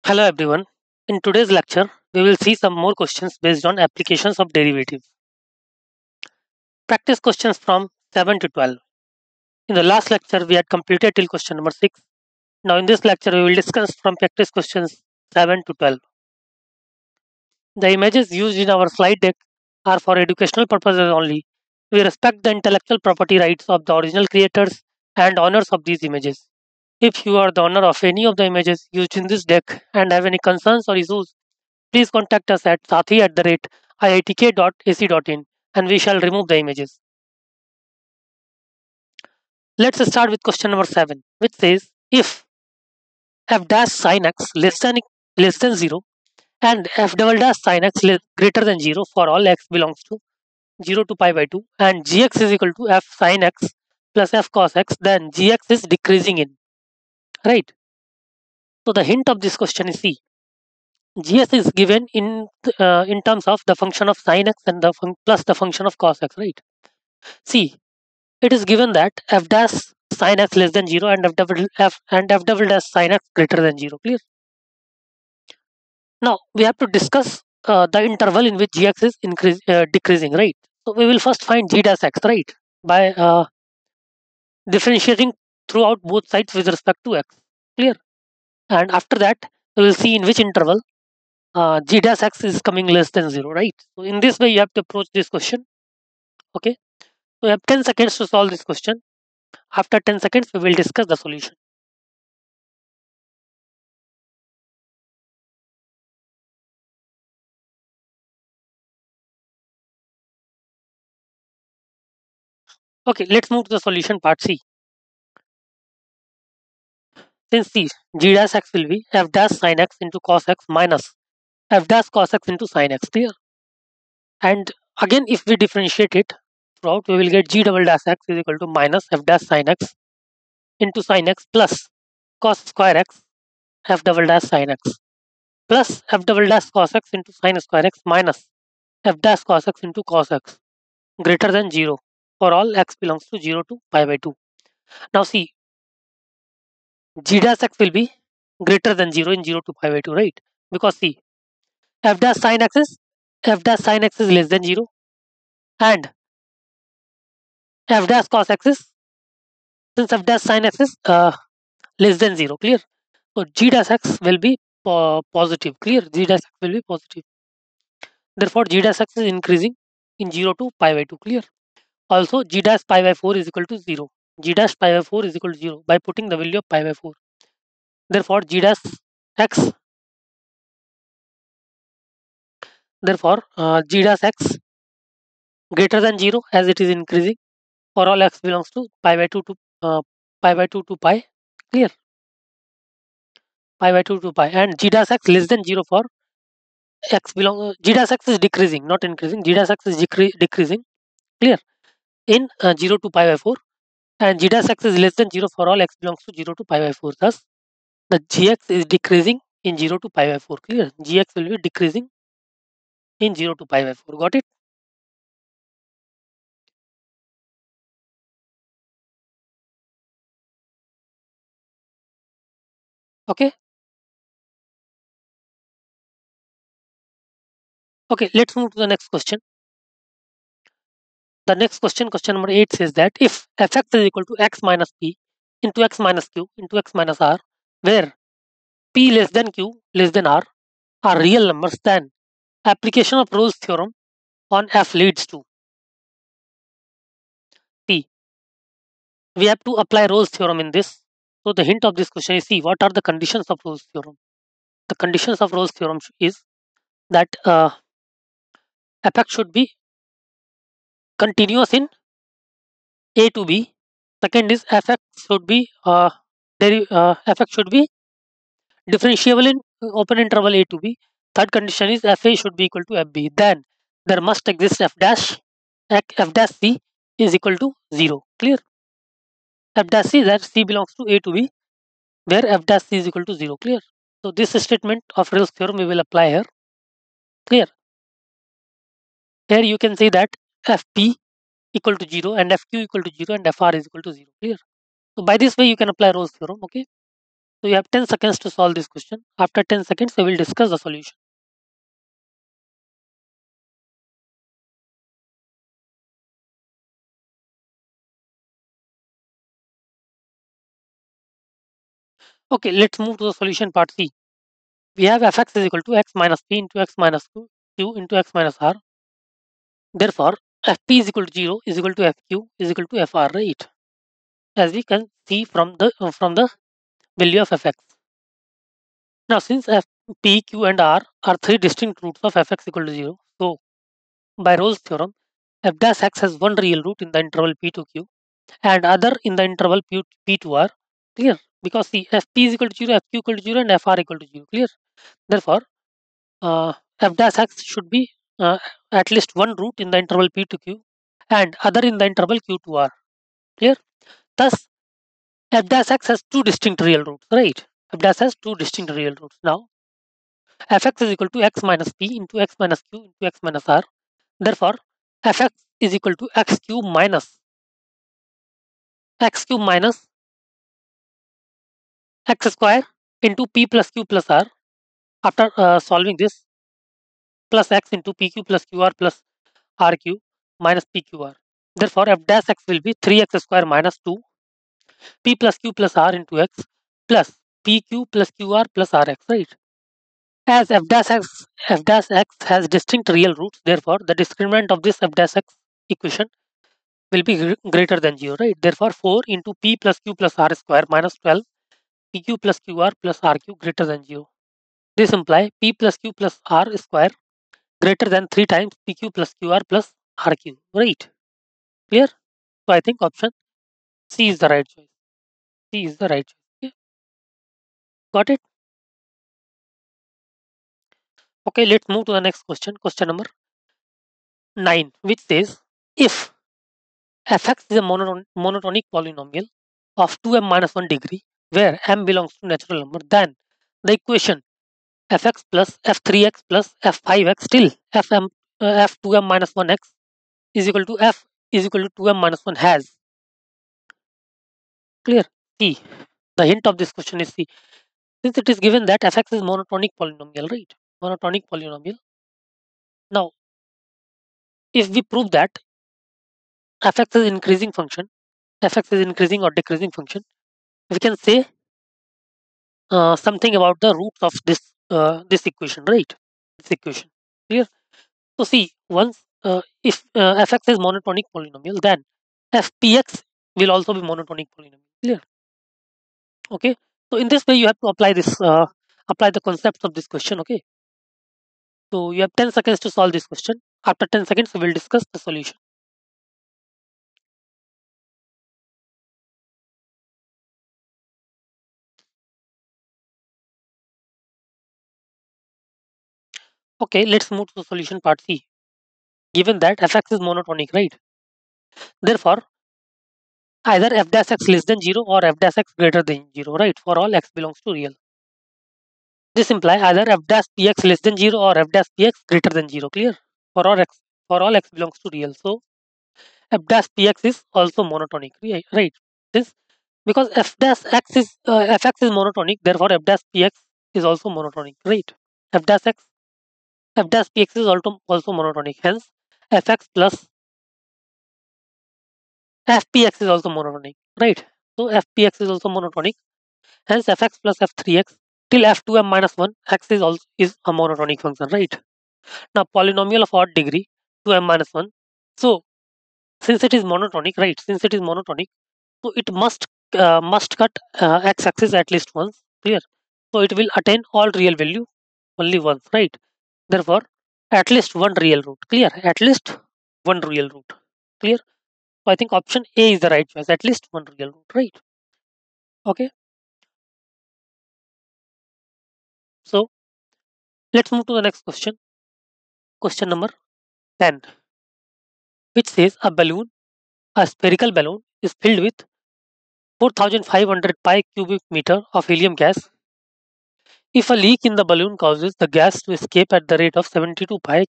Hello everyone. In today's lecture, we will see some more questions based on applications of derivatives. Practice questions from 7 to 12. In the last lecture, we had completed till question number 6. Now in this lecture, we will discuss from practice questions 7 to 12. The images used in our slide deck are for educational purposes only. We respect the intellectual property rights of the original creators and owners of these images. If you are the owner of any of the images used in this deck and have any concerns or issues, please contact us at sathi@iitk.ac.in and we shall remove the images. Let's start with question number 7, which says if f dash sin x less than 0 and f double dash sin x greater than 0 for all x belongs to 0 to pi by 2 and gx is equal to f sin x plus f cos x, then gx is decreasing in, right? So the hint of this question is C. Gs is given in terms of the function of sin x and the plus the function of cos x, right? See, it is given that f dash sin x less than 0 and f double dash sin x greater than 0. Clear? Now we have to discuss the interval in which gx is decreasing, right? So we will first find g dash x, right, by differentiating throughout both sides with respect to x. Clear? And after that, we will see in which interval g dash x is coming less than 0, right? So in this way, you have to approach this question. Okay. So you have 10 seconds to solve this question. After 10 seconds, we will discuss the solution. Okay, let's move to the solution part C. Since C, g dash x will be f dash sin x into cos x minus f dash cos x into sin x, clear? And again, if we differentiate it throughout, we will get g double dash x is equal to minus f dash sin x into sin x plus cos square x f double dash sin x plus f double dash cos x into sin square x minus f dash cos x into cos x greater than 0 for all x belongs to 0 to pi by 2. Now see, g dash x will be greater than 0 in 0 to pi by 2, right? Because see, f dash sin x is less than 0 and f dash cos x is since f dash sin x is less than 0, clear? So g dash x will be positive, clear? G dash x will be positive. Therefore, g dash x is increasing in 0 to pi by 2, clear? Also, g dash pi by 4 is equal to 0. G dash pi by 4 is equal to 0 by putting the value of pi by 4. Therefore, g dash x, g dash x greater than 0 as it is increasing for all x belongs to pi by 2 to pi, clear? Pi by 2 to pi, and g dash x less than 0 for g dash x is decreasing, not increasing. G dash x is decreasing, clear? In 0 to pi by 4, and g dash x is less than 0 for all x belongs to 0 to pi by 4. Thus, the gx is decreasing in 0 to pi by 4, clear? Gx will be decreasing in 0 to pi by 4. Got it? Okay. Okay, let's move to the next question. The next question, question number 8, says that if fx is equal to x minus p into x minus q into x minus r, where p less than q less than r are real numbers, then application of Rolle's theorem on f leads to p. We have to apply Rolle's theorem in this. So the hint of this question is, see, what are the conditions of Rolle's theorem? The conditions of Rolle's theorem is that fx should be continuous in a to b. Second is fx should be fx should be differentiable in open interval a to b. Third condition is fa should be equal to fb. Then there must exist f dash c is equal to 0. Clear? F dash c, that c belongs to a to b, where f dash c is equal to 0. Clear? So this statement of Rolle's theorem we will apply here. Clear? Here you can see that fp equal to 0 and fq equal to 0 and fr is equal to 0. Clear? So by this way you can apply Rolle's theorem. Okay. So you have 10 seconds to solve this question. After 10 seconds, we will discuss the solution. Okay, let's move to the solution part C. We have fx is equal to x minus p into x minus q into x minus r. Therefore, fp is equal to 0 is equal to fq is equal to fr, right? As we can see from the value of fx. Now, since f, p, q, and r are three distinct roots of fx equal to 0, so by Rolle's theorem, f dash x has one real root in the interval p to q and other in the interval p to r. Clear? Because see, fp is equal to 0, fq equal to 0, and fr equal to 0. Clear? Therefore, f dash x should be at least one root in the interval p to q and other in the interval q to r. Clear? Thus, f dash x has two distinct real roots, right? F dash has two distinct real roots. Now, fx is equal to x minus p into x minus q into x minus r. Therefore, fx is equal to x cube minus x cube minus x square into p plus q plus r. After solving this, plus x into pq plus qr plus rq minus pqr. Therefore, f dash x will be 3x square minus 2 p plus q plus r into x plus pq plus qr plus rx, right? As f dash x has distinct real roots, therefore the discriminant of this f dash x equation will be greater than 0, right? Therefore, 4 into p plus q plus r square minus 12 pq plus qr plus rq greater than 0. This implies p plus q plus r square greater than 3 times pq plus qr plus rq, right? Clear? So I think option C is the right choice. C is the right choice. Okay. Got it? Okay, let's move to the next question. Question number 9, which says if fx is a monotonic polynomial of 2m minus 1 degree, where m belongs to natural number, then the equation fx plus f3x plus f5x till f2m minus 1x is equal to f is equal to 2m minus 1 has. Clear? C. The hint of this question is C. Since it is given that fx is monotonic polynomial, right? Monotonic polynomial. Now, if we prove that fx is increasing function, fx is increasing or decreasing function, we can say something about the roots of this equation, right? This equation. Clear? So see, once if fx is monotonic polynomial, then fpx will also be monotonic polynomial. Clear? Okay. So in this way, you have to apply this, apply the concepts of this question. Okay. So you have 10 seconds to solve this question. After 10 seconds, we will discuss the solution. Okay, let's move to the solution part C. Given that fx is monotonic, right? Therefore, either f dash x less than 0 or f dash x greater than 0, right? For all x belongs to real. This implies either f dash px less than 0 or f dash px greater than 0. Clear? For all x belongs to real. So f dash px is also monotonic, right? This because fx is monotonic, therefore f dash px is also monotonic, right? F dash x f dash px is also monotonic. Hence, fx plus fpx is also monotonic, right? So fpx is also monotonic. Hence, fx plus f3x till f2m minus 1 x is also is a monotonic function, right? Now, polynomial of odd degree 2m minus 1. So, since it is monotonic, right? Since it is monotonic, so it must cut x-axis at least once. Clear? So it will attain all real value only once, right? Therefore, at least one real root. Clear? At least one real root. Clear? So I think option A is the right choice. At least one real root, right? Okay. So let's move to the next question. Question number 10, which says a spherical balloon, is filled with 4,500 pi cubic meter of helium gas. If a leak in the balloon causes the gas to escape at the rate of 72 pi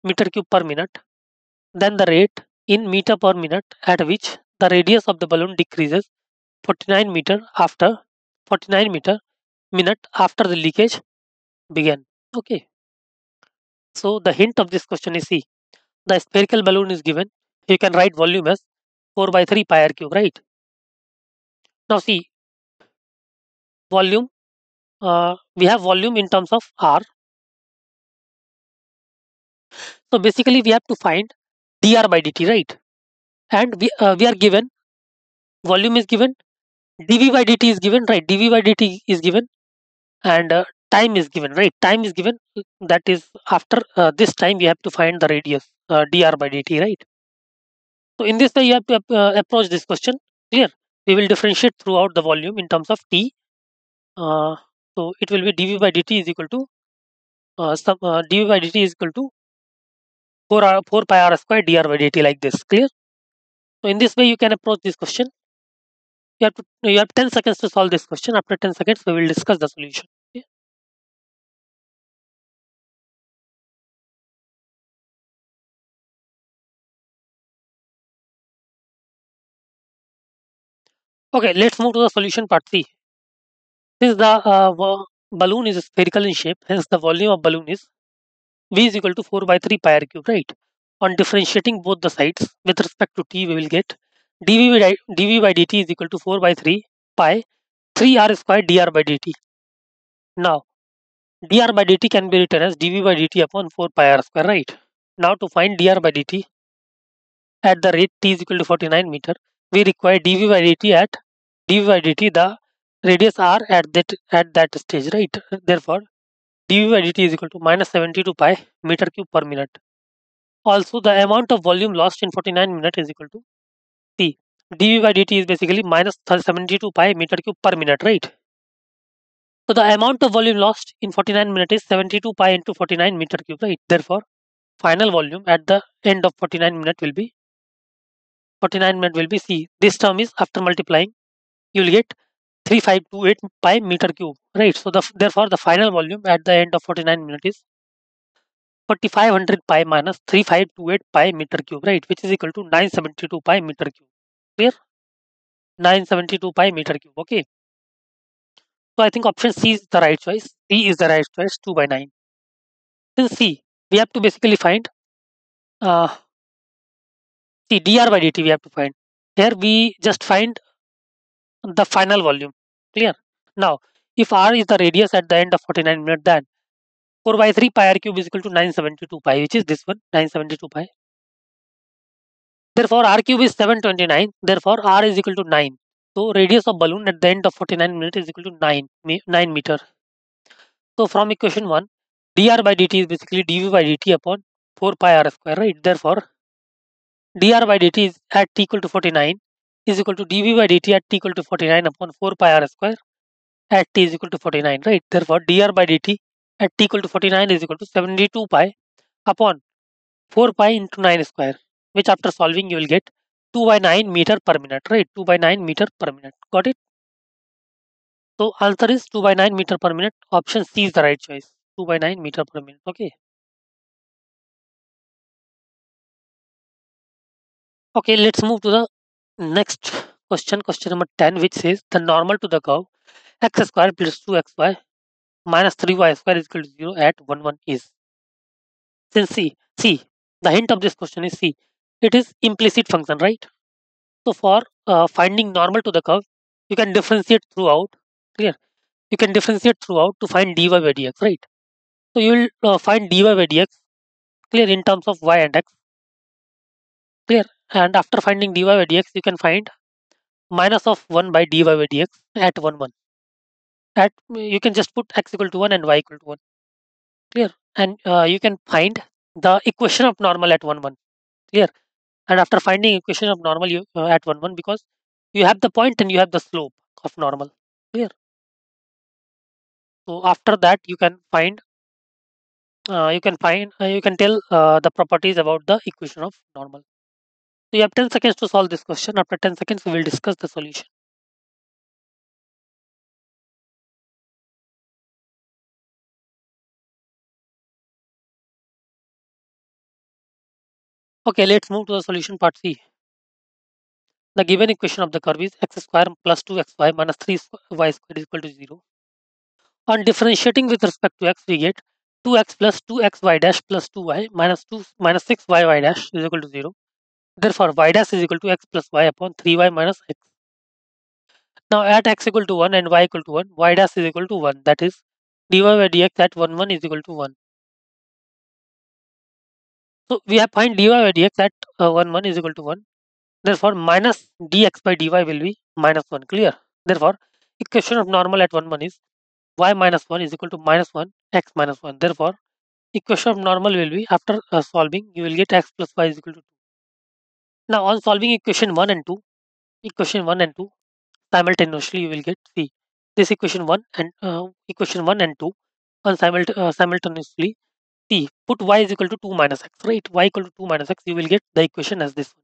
meter cube per minute, then the rate in meter per minute at which the radius of the balloon decreases 49 meter after 49 minute after the leakage began. Okay. So the hint of this question is C. The spherical balloon is given. You can write volume as 4 by 3 pi r cube, right? Now see, volume, we have volume in terms of R. So basically we have to find dr by dt, right? And we are given, volume is given, dv by dt is given, right? Dv by dt is given, and time is given, right? Time is given. That is after this time we have to find the radius, dr by dt, right? So in this way you have to approach this question. Clear? We will differentiate throughout the volume in terms of t. Uh, so it will be dv by dt is equal to dv by dt is equal to 4 pi r square dr by dt, like this. Clear? So in this way you can approach this question. You have 10 seconds to solve this question. After 10 seconds we will discuss the solution. Okay? Okay, let's move to the solution part C. Since the balloon is spherical in shape, hence the volume of balloon is V is equal to 4 by 3 pi r cube, right? On differentiating both the sides with respect to t, we will get dv by dt is equal to 4 by 3 pi 3 r square dr by dt. Now, dr by dt can be written as dv by dt upon 4 pi r square, right? Now, to find dr by dt at the rate t is equal to 49 meter, we require dv by dt the radius r at that stage, right? Therefore, dv by dt is equal to minus 72 pi meter cube per minute. Also, the amount of volume lost in 49 minutes is equal to T. dv by dt is basically minus 72 pi meter cube per minute, right? So the amount of volume lost in 49 minutes is 72 pi into 49 meter cube, right? Therefore, final volume at the end of 49 minute will be C. This term is after multiplying, you will get 3528 pi meter cube, right? So therefore the final volume at the end of 49 minutes is 4500 pi minus 3528 pi meter cube, right? Which is equal to 972 pi meter cube. Clear? 972 pi meter cube. Okay. So I think option C is the right choice. C is the right choice. 2 by 9. In C, we have to basically find uh, C dr by dt. We have to find. Here we just find the final volume. Clear? Now, if R is the radius at the end of 49 minutes, then 4 by 3 pi r cube is equal to 972 pi, which is this one, 972 pi. Therefore, R cube is 729. Therefore, R is equal to 9. So, radius of balloon at the end of 49 minutes is equal to 9 meter. So, from equation 1, dr by dt is basically dv by dt upon 4 pi r square, right? Therefore, dr by dt is at t equal to 49 is equal to dv by dt at t equal to 49 upon 4 pi r square at t is equal to 49, right? Therefore, dr by dt at t equal to 49 is equal to 72 pi upon 4 pi into 9 square, which after solving you will get 2 by 9 meter per minute, right? 2 by 9 meter per minute. Got it? So answer is 2 by 9 meter per minute. Option C is the right choice. 2 by 9 meter per minute. Okay. Okay, let's move to the next question. Question number 10, which says the normal to the curve x square plus 2xy minus 3y square is equal to 0 at 1 1 is. Since C, the hint of this question is C. It is implicit function, right? So for finding normal to the curve, you can differentiate throughout. Clear? You can differentiate throughout to find dy by dx, right? So you will find dy by dx, clear, in terms of y and x, clear. And after finding dy by dx, you can find minus of 1 by dy by dx at 1 1. At you can just put x equal to 1 and y equal to 1, clear. And you can find the equation of normal at 1 1, clear. And after finding equation of normal you at 1 1, because you have the point and you have the slope of normal, clear. So after that you can tell the properties about the equation of normal. So you have 10 seconds to solve this question. After 10 seconds we will discuss the solution. Okay, let's move to the solution part C. The given equation of the curve is x square plus 2xy minus 3y square is equal to 0. On differentiating with respect to x, we get 2x plus 2xy dash plus 2y minus 2 minus 6yy dash is equal to 0. Therefore, y dash is equal to x plus y upon 3y minus x. Now, at x equal to 1 and y equal to 1, y dash is equal to 1. That is, dy by dx at 1, 1 is equal to 1. So, we have find dy by dx at 1, 1 is equal to 1. Therefore, minus dx by dy will be minus 1. Clear? Therefore, equation of normal at 1, 1 is y minus 1 is equal to minus 1, x minus 1. Therefore, equation of normal will be after solving, you will get x plus y is equal to 2. Now, on solving equation 1 and 2, simultaneously you will get see this equation 1 and 2 on simultaneously see put y is equal to 2 minus x, right? Y equal to 2 minus x, you will get the equation as this one.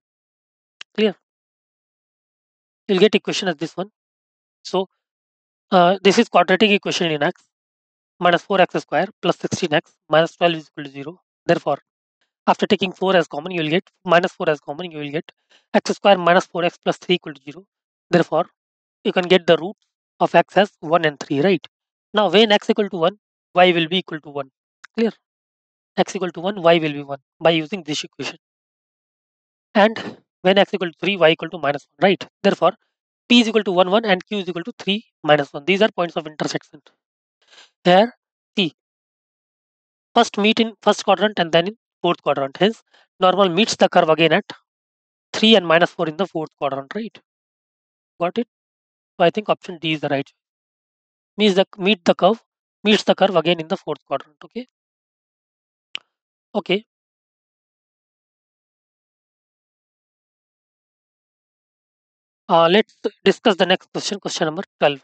Clear? You'll get equation as this one. So this is quadratic equation in x minus 4x square plus 16x minus 12 is equal to 0. Therefore, after taking 4 as common, you will get minus 4 as common, you will get x square minus 4x plus 3 equal to 0. Therefore, you can get the root of x as 1 and 3, right? Now, when x equal to 1, y will be equal to 1. Clear? X equal to 1, y will be 1 by using this equation. And when x equal to 3, y equal to minus 1, right? Therefore, p is equal to 1, 1 and q is equal to 3 minus 1. These are points of intersection. Here, see, first meet in first quadrant and then in fourth quadrant. Hence, normal meets the curve again at 3 and minus 4 in the fourth quadrant, right? Got it? So I think option D is the right. Meets the curve again in the fourth quadrant. Okay. Okay. Let's discuss the next question. Question number 12.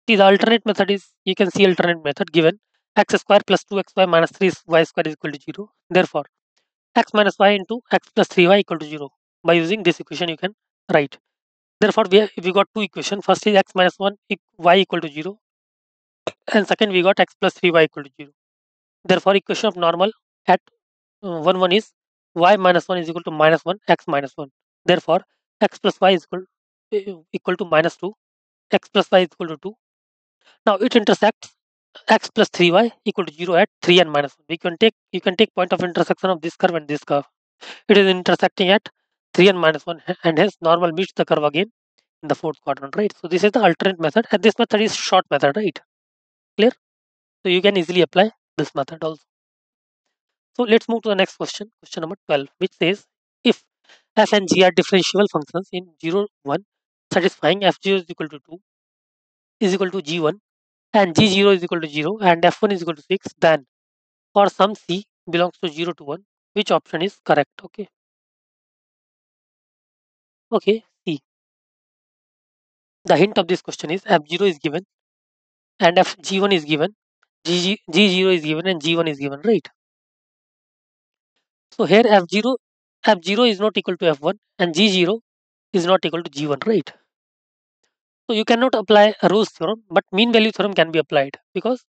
See, the alternate method is, you can see alternate method given x square plus 2xy minus 3y square is equal to 0. Therefore, x minus y into x plus 3y equal to 0. By using this equation, you can write. Therefore, we got two equations. First is x minus 1 y equal to 0. And second, we got x plus 3y equal to 0. Therefore, equation of normal at 1, 1 is y minus 1 is equal to minus 1, x minus 1. Therefore, x plus y is equal to minus 2, x plus y is equal to 2. Now, it intersects x plus 3y equal to 0 at 3 and minus 1. You can take point of intersection of this curve and this curve. It is intersecting at 3 and minus 1, and hence normal meets the curve again in the fourth quadrant, right? So this is the alternate method, and this method is short method, right? Clear? So you can easily apply this method also. So let's move to the next question, question number 12, which says if f and g are differentiable functions in 0, 1, satisfying f0 is equal to 2 is equal to g1 and g0 is equal to 0 and f1 is equal to 6, then for some c belongs to 0 to 1, which option is correct? Okay. Okay, see. The hint of this question is f0 is given and fg1 is given, g0 is given and g1 is given, right? So here f0 is not equal to f1 and g0 is not equal to g1, right? So you cannot apply a Rolle's theorem, but mean value theorem can be applied because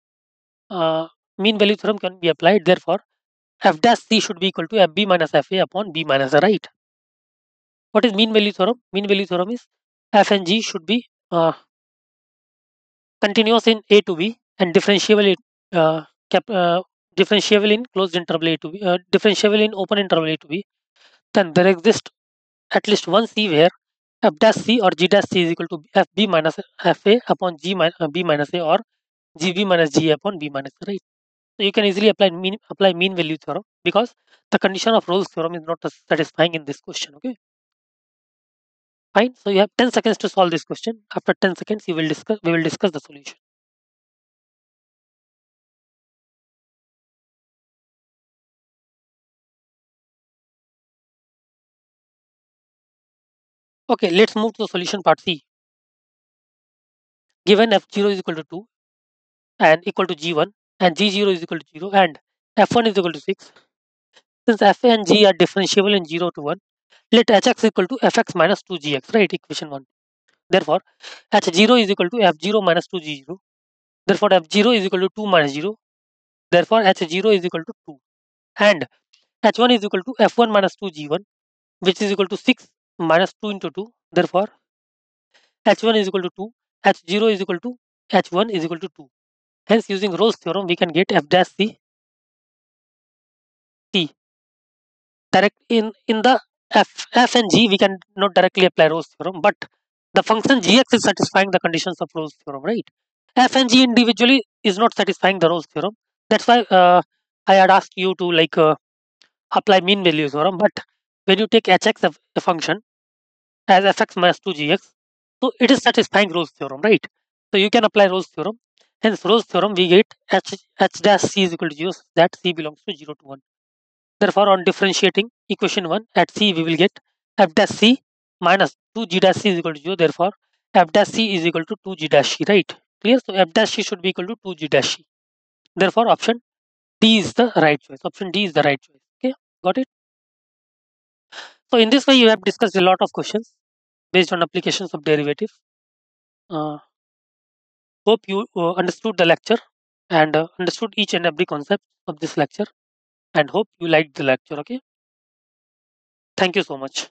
uh, mean value theorem can be applied. Therefore, f dash c should be equal to fb minus fa upon b minus a, right? What is mean value theorem? Mean value theorem is f and g should be continuous in a to b and uh, differentiable in closed interval a to b, differentiable in open interval a to b. Then there exists at least one c where f dash c or g dash c is equal to fb minus fa upon b minus a or gb minus g upon b minus a, right? So you can easily apply mean value theorem because the condition of Rolle's theorem is not satisfying in this question. Okay, fine. So you have 10 seconds to solve this question. After 10 seconds, we will discuss the solution. Okay, let's move to the solution part C. Given f0 is equal to 2 and equal to g1 and g0 is equal to 0 and f1 is equal to 6. Since f and g are differentiable in 0 to 1, let hx equal to fx minus 2gx, right? Equation 1. Therefore, h0 is equal to f0 minus 2g0. Therefore, f0 is equal to 2 minus 0. Therefore, h0 is equal to 2. And h1 is equal to f1 minus 2g1. which is equal to 6 minus 2 into 2. Therefore, h1 is equal to 2, h0 is equal to h1 is equal to 2. Hence, using Rolle's theorem, we can get f dash c t. Direct in the f and g, we can not directly apply Rolle's theorem, but the function gx is satisfying the conditions of Rolle's theorem, right? F and g individually is not satisfying the Rolle's theorem. That's why I had asked you to apply mean value theorem. But when you take hx of a function as fx minus 2gx, so it is satisfying Rolle's theorem, right? So you can apply Rolle's theorem. Hence, Rolle's theorem, we get h dash c is equal to 0, that c belongs to 0 to 1. Therefore, on differentiating equation 1 at c, we will get f dash c minus 2g dash c is equal to 0. Therefore, f dash c is equal to 2g dash c, right? Clear? So, f dash c should be equal to 2g dash c. Therefore, option D is the right choice. Option D is the right choice. Okay, got it? So, in this way, you have discussed a lot of questions based on applications of derivative. Uh, Hope you understood the lecture and understood each and every concept of this lecture, and hope you liked the lecture. Okay, thank you so much.